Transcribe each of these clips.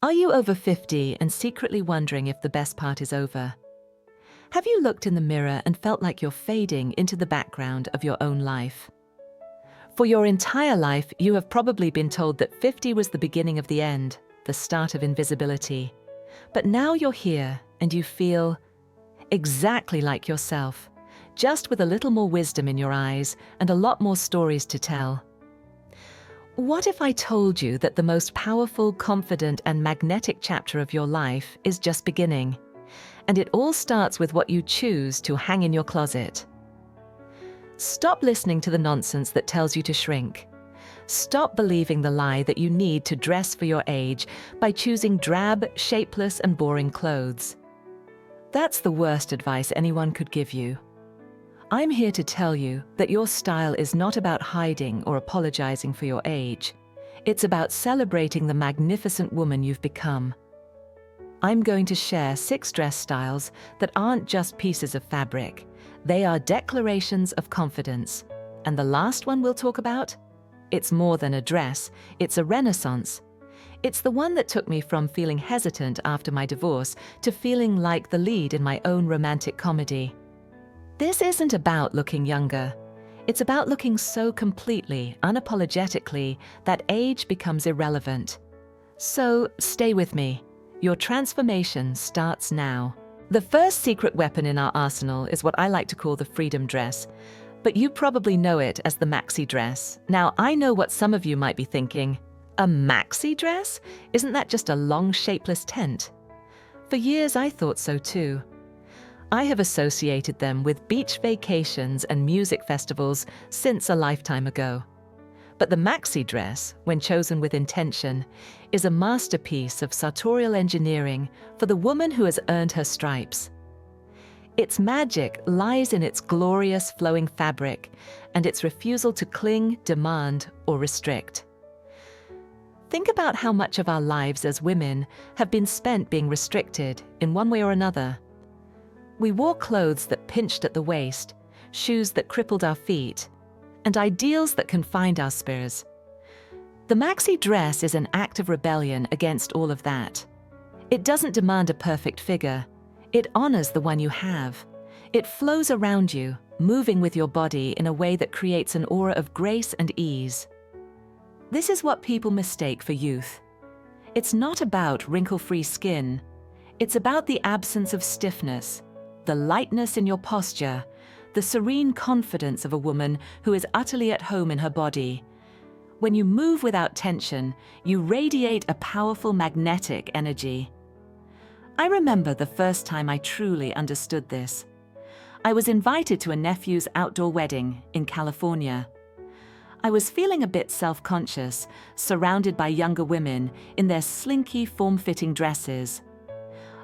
Are you over 50 and secretly wondering if the best part is over? Have you looked in the mirror and felt like you're fading into the background of your own life? For your entire life, you have probably been told that 50 was the beginning of the end, the start of invisibility. But now you're here and you feel exactly like yourself, just with a little more wisdom in your eyes and a lot more stories to tell. What if I told you that the most powerful, confident, and magnetic chapter of your life is just beginning? And it all starts with what you choose to hang in your closet. Stop listening to the nonsense that tells you to shrink. Stop believing the lie that you need to dress for your age by choosing drab, shapeless, and boring clothes. That's the worst advice anyone could give you. I'm here to tell you that your style is not about hiding or apologizing for your age. It's about celebrating the magnificent woman you've become. I'm going to share 6 dress styles that aren't just pieces of fabric. They are declarations of confidence. And the last one we'll talk about? It's more than a dress, it's a renaissance. It's the one that took me from feeling hesitant after my divorce to feeling like the lead in my own romantic comedy. This isn't about looking younger. It's about looking so completely, unapologetically, that age becomes irrelevant. So stay with me. Your transformation starts now. The first secret weapon in our arsenal is what I like to call the freedom dress, but you probably know it as the maxi dress. Now, I know what some of you might be thinking. A maxi dress? Isn't that just a long, shapeless tent? For years, I thought so too. I have associated them with beach vacations and music festivals since a lifetime ago. But the maxi dress, when chosen with intention, is a masterpiece of sartorial engineering for the woman who has earned her stripes. Its magic lies in its glorious flowing fabric and its refusal to cling, demand, or restrict. Think about how much of our lives as women have been spent being restricted in one way or another. We wore clothes that pinched at the waist, shoes that crippled our feet, and ideals that confined our spheres. The maxi dress is an act of rebellion against all of that. It doesn't demand a perfect figure. It honors the one you have. It flows around you, moving with your body in a way that creates an aura of grace and ease. This is what people mistake for youth. It's not about wrinkle-free skin. It's about the absence of stiffness, the lightness in your posture, the serene confidence of a woman who is utterly at home in her body. When you move without tension, you radiate a powerful magnetic energy. I remember the first time I truly understood this. I was invited to a nephew's outdoor wedding in California. I was feeling a bit self-conscious, surrounded by younger women in their slinky, form-fitting dresses.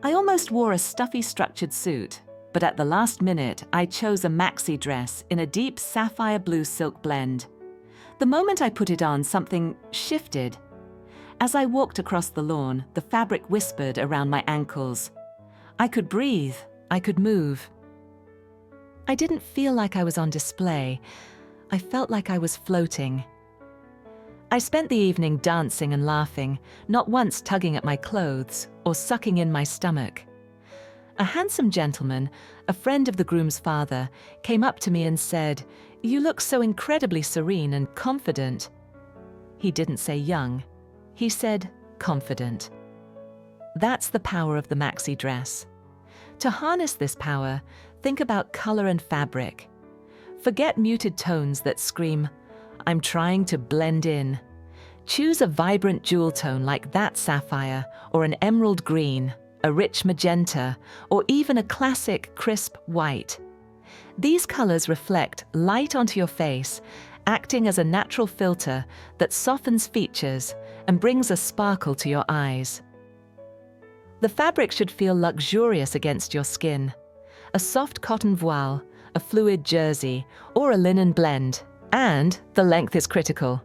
I almost wore a stuffy structured suit, but at the last minute, I chose a maxi dress in a deep sapphire blue silk blend. The moment I put it on, something shifted. As I walked across the lawn, the fabric whispered around my ankles. I could breathe, I could move. I didn't feel like I was on display. I felt like I was floating. I spent the evening dancing and laughing, not once tugging at my clothes or sucking in my stomach. A handsome gentleman, a friend of the groom's father, came up to me and said, "You look so incredibly serene and confident." He didn't say young. He said confident. That's the power of the maxi dress. To harness this power, think about color and fabric. Forget muted tones that scream, "I'm trying to blend in." Choose a vibrant jewel tone like that sapphire, or an emerald green, a rich magenta, or even a classic crisp white. These colors reflect light onto your face, acting as a natural filter that softens features and brings a sparkle to your eyes. The fabric should feel luxurious against your skin. A soft cotton voile, a fluid jersey, or a linen blend. And the length is critical.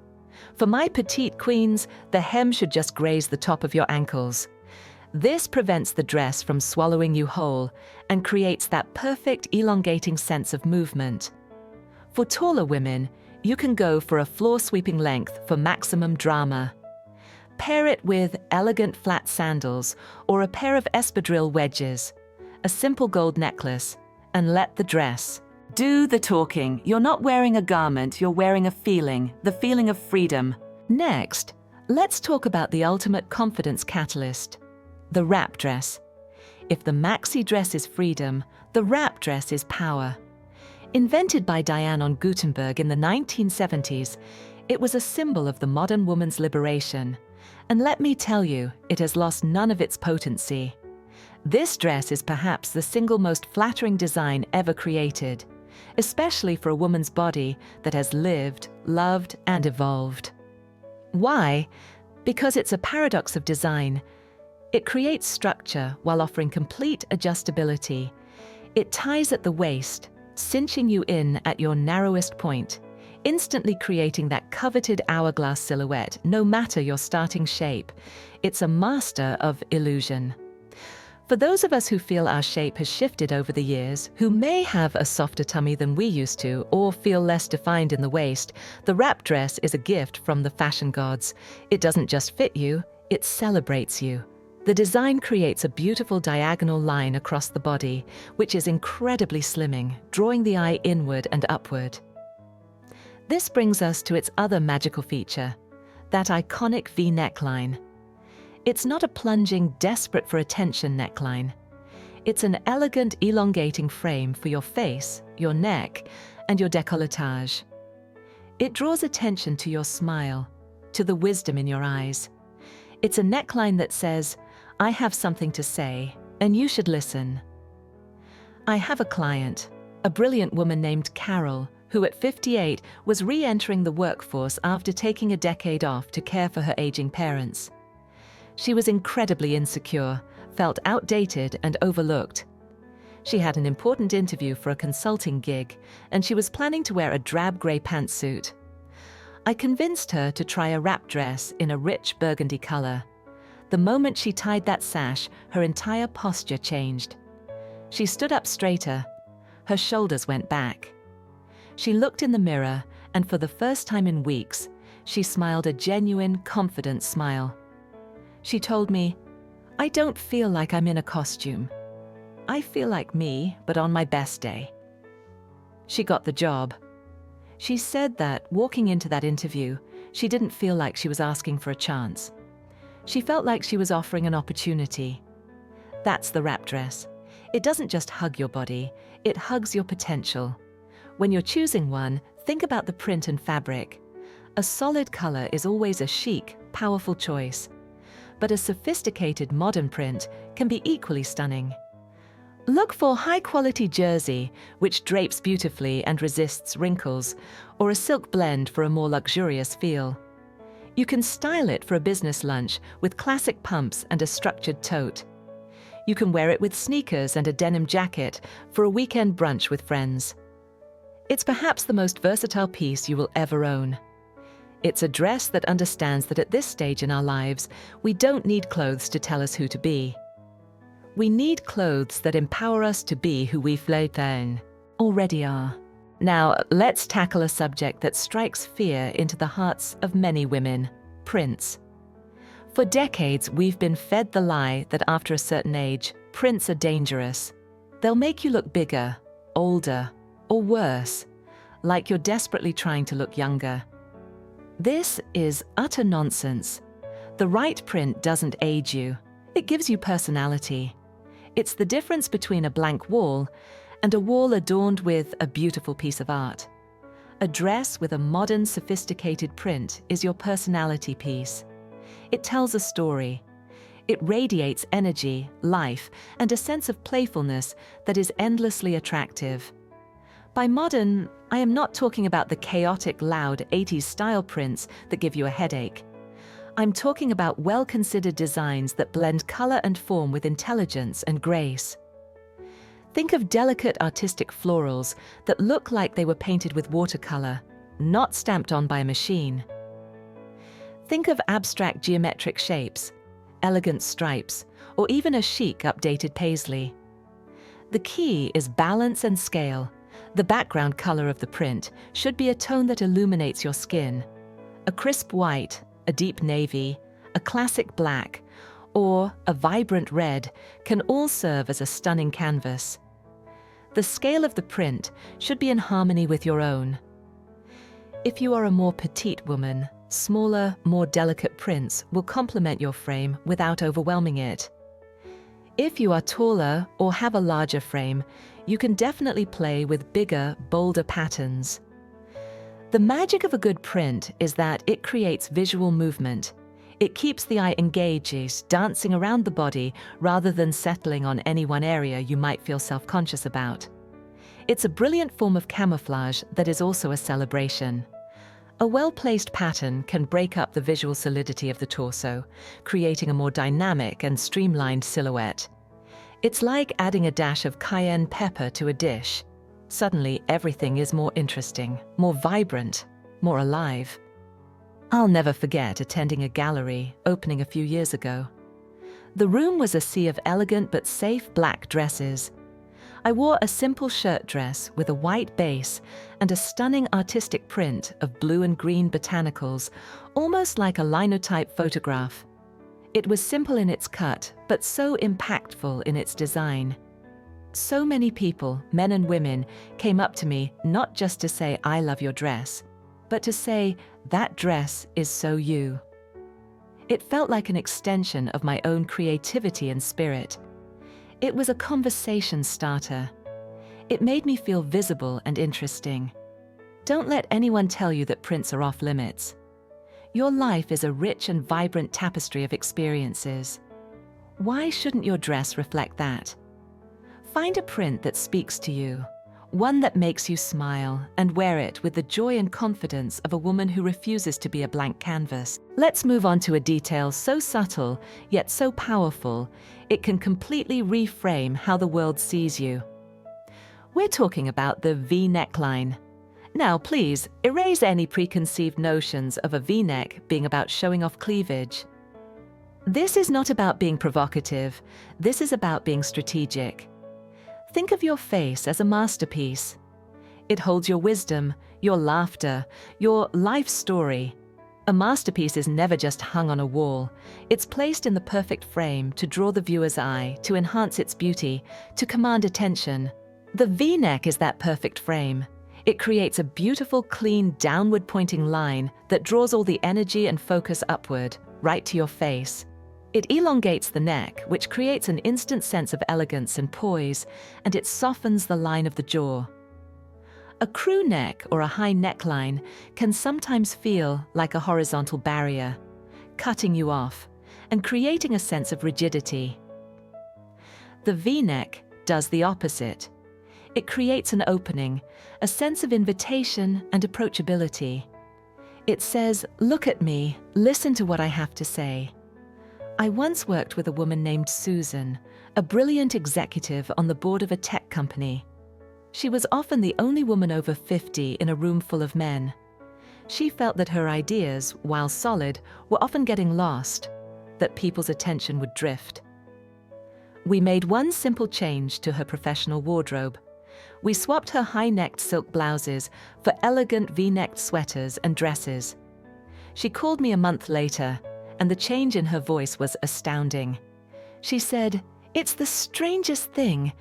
For my petite queens, the hem should just graze the top of your ankles. This prevents the dress from swallowing you whole and creates that perfect elongating sense of movement. For taller women, you can go for a floor-sweeping length for maximum drama. pair it with elegant flat sandals or a pair of espadrille wedges, a simple gold necklace, and let the dress do the talking. You're not wearing a garment, you're wearing a feeling, the feeling of freedom. Next, let's talk about the ultimate confidence catalyst, the wrap dress. If the maxi dress is freedom, the wrap dress is power. Invented by Diane von Gutenberg in the 1970s, it was a symbol of the modern woman's liberation. And let me tell you, it has lost none of its potency. This dress is perhaps the single most flattering design ever created, especially for a woman's body that has lived, loved, and evolved. Why? Because it's a paradox of design. It creates structure while offering complete adjustability. It ties at the waist, cinching you in at your narrowest point, instantly creating that coveted hourglass silhouette, no matter your starting shape. It's a master of illusion. For those of us who feel our shape has shifted over the years, who may have a softer tummy than we used to, or feel less defined in the waist, the wrap dress is a gift from the fashion gods. It doesn't just fit you, it celebrates you. The design creates a beautiful diagonal line across the body, which is incredibly slimming, drawing the eye inward and upward. This brings us to its other magical feature, that iconic V neckline. It's not a plunging, desperate for attention neckline. It's an elegant, elongating frame for your face, your neck, and your décolletage. It draws attention to your smile, to the wisdom in your eyes. It's a neckline that says, I have something to say, and you should listen. I have a client, a brilliant woman named Carol, who at 58 was re-entering the workforce after taking a decade off to care for her aging parents. She was incredibly insecure, felt outdated and overlooked. She had an important interview for a consulting gig, and she was planning to wear a drab grey pantsuit. I convinced her to try a wrap dress in a rich burgundy color. The moment she tied that sash, her entire posture changed. She stood up straighter. Her shoulders went back. She looked in the mirror, and for the first time in weeks, she smiled a genuine, confident smile. She told me, I don't feel like I'm in a costume. I feel like me, but on my best day. She got the job. She said that, walking into that interview, she didn't feel like she was asking for a chance. She felt like she was offering an opportunity. That's the wrap dress. It doesn't just hug your body, it hugs your potential. When you're choosing one, think about the print and fabric. A solid color is always a chic, powerful choice. But a sophisticated modern print can be equally stunning. Look for high-quality jersey, which drapes beautifully and resists wrinkles, or a silk blend for a more luxurious feel. You can style it for a business lunch with classic pumps and a structured tote. You can wear it with sneakers and a denim jacket for a weekend brunch with friends. It's perhaps the most versatile piece you will ever own. It's a dress that understands that at this stage in our lives, we don't need clothes to tell us who to be. We need clothes that empower us to be who we already are. Now, let's tackle a subject that strikes fear into the hearts of many women: prints. For decades, we've been fed the lie that after a certain age, prints are dangerous. They'll make you look bigger, older, or worse, like you're desperately trying to look younger. This is utter nonsense. The right print doesn't age you. It gives you personality. It's the difference between a blank wall and a wall adorned with a beautiful piece of art. A dress with a modern, sophisticated print is your personality piece. It tells a story. It radiates energy, life, and a sense of playfulness that is endlessly attractive. By modern, I am not talking about the chaotic, loud 80s style prints that give you a headache. I'm talking about well-considered designs that blend color and form with intelligence and grace. Think of delicate artistic florals that look like they were painted with watercolor, not stamped on by a machine. Think of abstract geometric shapes, elegant stripes, or even a chic updated paisley. The key is balance and scale. The background color of the print should be a tone that illuminates your skin. A crisp white, a deep navy, a classic black, or a vibrant red can all serve as a stunning canvas. The scale of the print should be in harmony with your own. If you are a more petite woman, smaller, more delicate prints will complement your frame without overwhelming it. If you are taller or have a larger frame, you can definitely play with bigger, bolder patterns. The magic of a good print is that it creates visual movement. It keeps the eye engaged, dancing around the body rather than settling on any one area you might feel self-conscious about. It's a brilliant form of camouflage that is also a celebration. A well-placed pattern can break up the visual solidity of the torso, creating a more dynamic and streamlined silhouette. It's like adding a dash of cayenne pepper to a dish. Suddenly, everything is more interesting, more vibrant, more alive. I'll never forget attending a gallery opening a few years ago. The room was a sea of elegant but safe black dresses. I wore a simple shirt dress with a white base and a stunning artistic print of blue and green botanicals, almost like a linotype photograph. It was simple in its cut, but so impactful in its design. So many people, men and women, came up to me not just to say, "I love your dress," but to say, "That dress is so you." It felt like an extension of my own creativity and spirit. It was a conversation starter. It made me feel visible and interesting. Don't let anyone tell you that prints are off limits. Your life is a rich and vibrant tapestry of experiences. Why shouldn't your dress reflect that? Find a print that speaks to you, one that makes you smile, and wear it with the joy and confidence of a woman who refuses to be a blank canvas. Let's move on to a detail so subtle, yet so powerful, it can completely reframe how the world sees you. We're talking about the V neckline. Now, please, erase any preconceived notions of a V-neck being about showing off cleavage. This is not about being provocative. This is about being strategic. Think of your face as a masterpiece. It holds your wisdom, your laughter, your life story. A masterpiece is never just hung on a wall. It's placed in the perfect frame to draw the viewer's eye, to enhance its beauty, to command attention. The V-neck is that perfect frame. It creates a beautiful, clean, downward-pointing line that draws all the energy and focus upward, right to your face. It elongates the neck, which creates an instant sense of elegance and poise, and it softens the line of the jaw. A crew neck or a high neckline can sometimes feel like a horizontal barrier, cutting you off and creating a sense of rigidity. The V-neck does the opposite. It creates an opening, a sense of invitation and approachability. It says, "Look at me, listen to what I have to say." I once worked with a woman named Susan, a brilliant executive on the board of a tech company. She was often the only woman over 50 in a room full of men. She felt that her ideas, while solid, were often getting lost, that people's attention would drift. We made one simple change to her professional wardrobe. We swapped her high-necked silk blouses for elegant V-necked sweaters and dresses. She called me a month later, and the change in her voice was astounding. She said, "It's the strangest thing.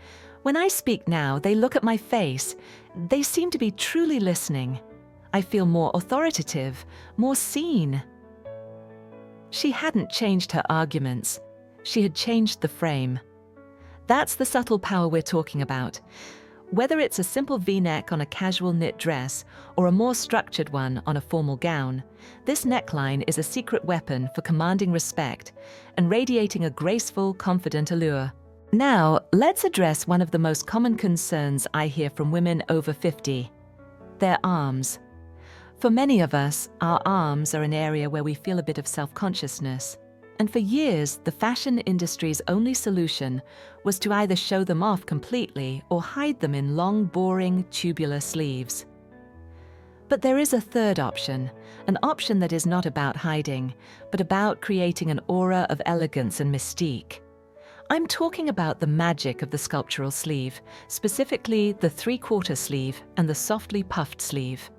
When I speak now, they look at my face. They seem to be truly listening. I feel more authoritative, more seen." She hadn't changed her arguments. She had changed the frame. That's the subtle power we're talking about. Whether it's a simple V-neck on a casual knit dress or a more structured one on a formal gown, this neckline is a secret weapon for commanding respect and radiating a graceful, confident allure. Now, let's address one of the most common concerns I hear from women over 50, their arms. For many of us, our arms are an area where we feel a bit of self-consciousness. And for years, the fashion industry's only solution was to either show them off completely or hide them in long, boring, tubular sleeves. But there is a third option, an option that is not about hiding, but about creating an aura of elegance and mystique. I'm talking about the magic of the sculptural sleeve, specifically the three-quarter sleeve and the softly puffed sleeve.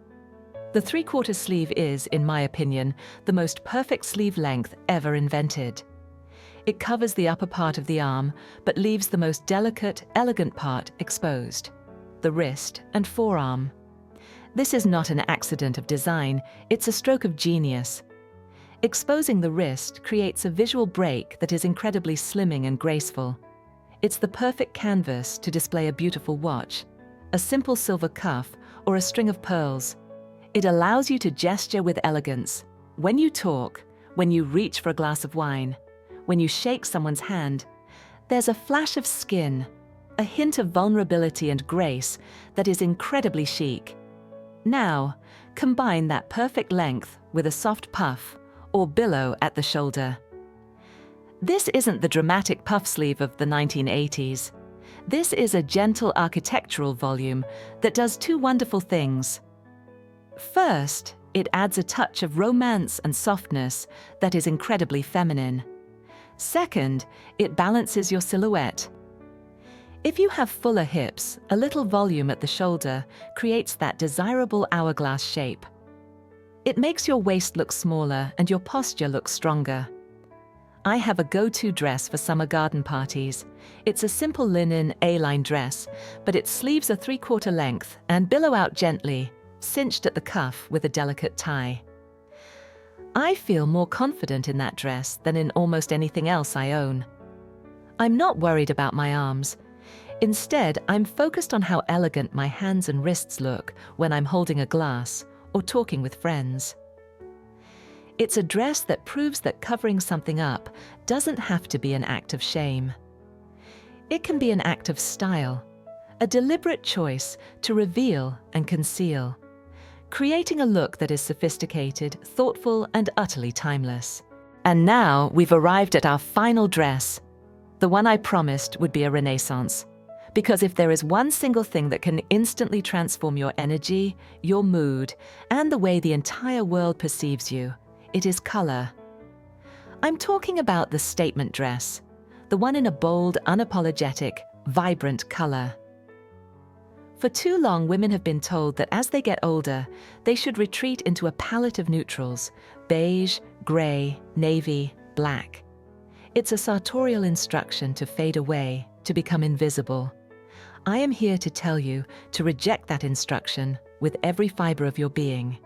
The three-quarter sleeve is, in my opinion, the most perfect sleeve length ever invented. It covers the upper part of the arm, but leaves the most delicate, elegant part exposed: the wrist and forearm. This is not an accident of design, it's a stroke of genius. Exposing the wrist creates a visual break that is incredibly slimming and graceful. It's the perfect canvas to display a beautiful watch, a simple silver cuff, or a string of pearls. It allows you to gesture with elegance. When you talk, when you reach for a glass of wine, when you shake someone's hand, there's a flash of skin, a hint of vulnerability and grace that is incredibly chic. Now, combine that perfect length with a soft puff or billow at the shoulder. This isn't the dramatic puff sleeve of the 1980s. This is a gentle architectural volume that does two wonderful things. First, it adds a touch of romance and softness that is incredibly feminine. Second, it balances your silhouette. If you have fuller hips, a little volume at the shoulder creates that desirable hourglass shape. It makes your waist look smaller and your posture look stronger. I have a go-to dress for summer garden parties. It's a simple linen A-line dress, but its sleeves are three-quarter length and billow out gently, cinched at the cuff with a delicate tie. I feel more confident in that dress than in almost anything else I own. I'm not worried about my arms. Instead, I'm focused on how elegant my hands and wrists look when I'm holding a glass or talking with friends. It's a dress that proves that covering something up doesn't have to be an act of shame. It can be an act of style, a deliberate choice to reveal and conceal, creating a look that is sophisticated, thoughtful, and utterly timeless. And now we've arrived at our final dress, the one I promised would be a renaissance. Because if there is one single thing that can instantly transform your energy, your mood, and the way the entire world perceives you, it is color. I'm talking about the statement dress, the one in a bold, unapologetic, vibrant color. For too long, women have been told that as they get older, they should retreat into a palette of neutrals: beige, gray, navy, black. It's a sartorial instruction to fade away, to become invisible. I am here to tell you to reject that instruction with every fiber of your being.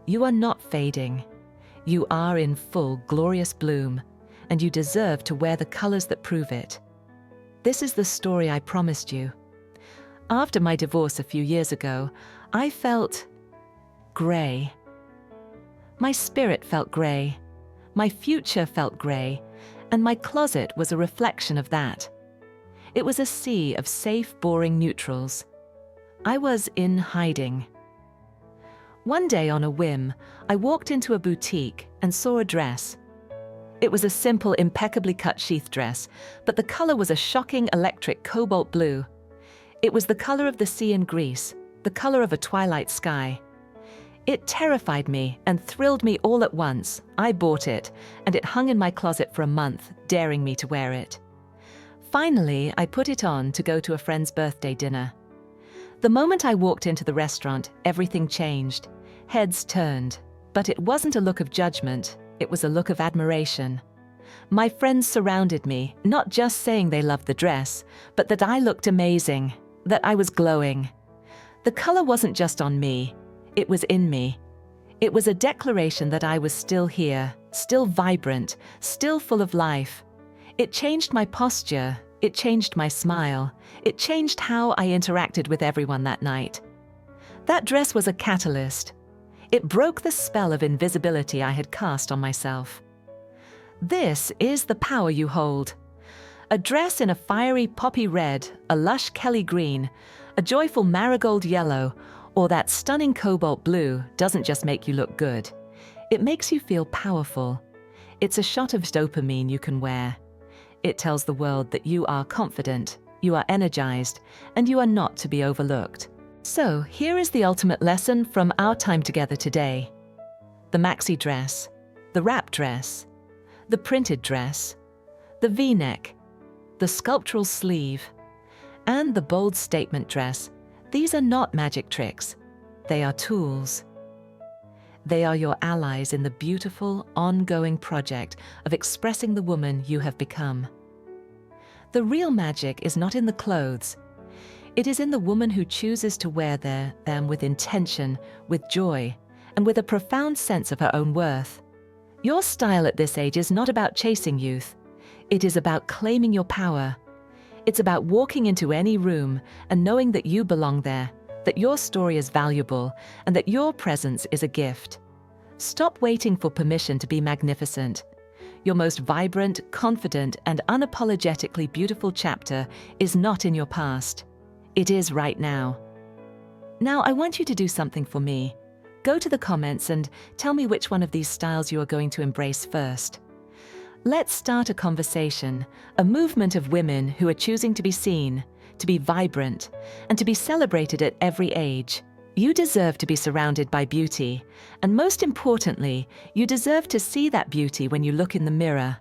You are not fading. You are in full, glorious bloom, and you deserve to wear the colors that prove it. This is the story I promised you. After my divorce a few years ago, I felt gray. My spirit felt gray. My future felt gray, and my closet was a reflection of that. It was a sea of safe, boring neutrals. I was in hiding. One day on a whim, I walked into a boutique and saw a dress. It was a simple, impeccably cut sheath dress, but the color was a shocking electric cobalt blue. It was the color of the sea in Greece, the color of a twilight sky. It terrified me and thrilled me all at once. I bought it, and it hung in my closet for a month, daring me to wear it. Finally, I put it on to go to a friend's birthday dinner. The moment I walked into the restaurant, everything changed. Heads turned, but it wasn't a look of judgment, it was a look of admiration. My friends surrounded me, not just saying they loved the dress, but that I looked amazing, that I was glowing. The color wasn't just on me, it was in me. It was a declaration that I was still here, still vibrant, still full of life. It changed my posture, it changed my smile, it changed how I interacted with everyone that night. That dress was a catalyst. It broke the spell of invisibility I had cast on myself. This is the power you hold. A dress in a fiery poppy red, a lush Kelly green, a joyful marigold yellow, or that stunning cobalt blue doesn't just make you look good. It makes you feel powerful. It's a shot of dopamine you can wear. It tells the world that you are confident, you are energized, and you are not to be overlooked. So here is the ultimate lesson from our time together today. The maxi dress, the wrap dress, the printed dress, the V-neck, the sculptural sleeve, and the bold statement dress. These are not magic tricks. They are tools. They are your allies in the beautiful, ongoing project of expressing the woman you have become. The real magic is not in the clothes. It is in the woman who chooses to wear them with intention, with joy, and with a profound sense of her own worth. Your style at this age is not about chasing youth. It is about claiming your power. It's about walking into any room and knowing that you belong there, that your story is valuable, and that your presence is a gift. Stop waiting for permission to be magnificent. Your most vibrant, confident, and unapologetically beautiful chapter is not in your past. It is right now. Now, I want you to do something for me. Go to the comments and tell me which one of these styles you are going to embrace first. Let's start a conversation, a movement of women who are choosing to be seen, to be vibrant, and to be celebrated at every age. You deserve to be surrounded by beauty, and most importantly, you deserve to see that beauty when you look in the mirror.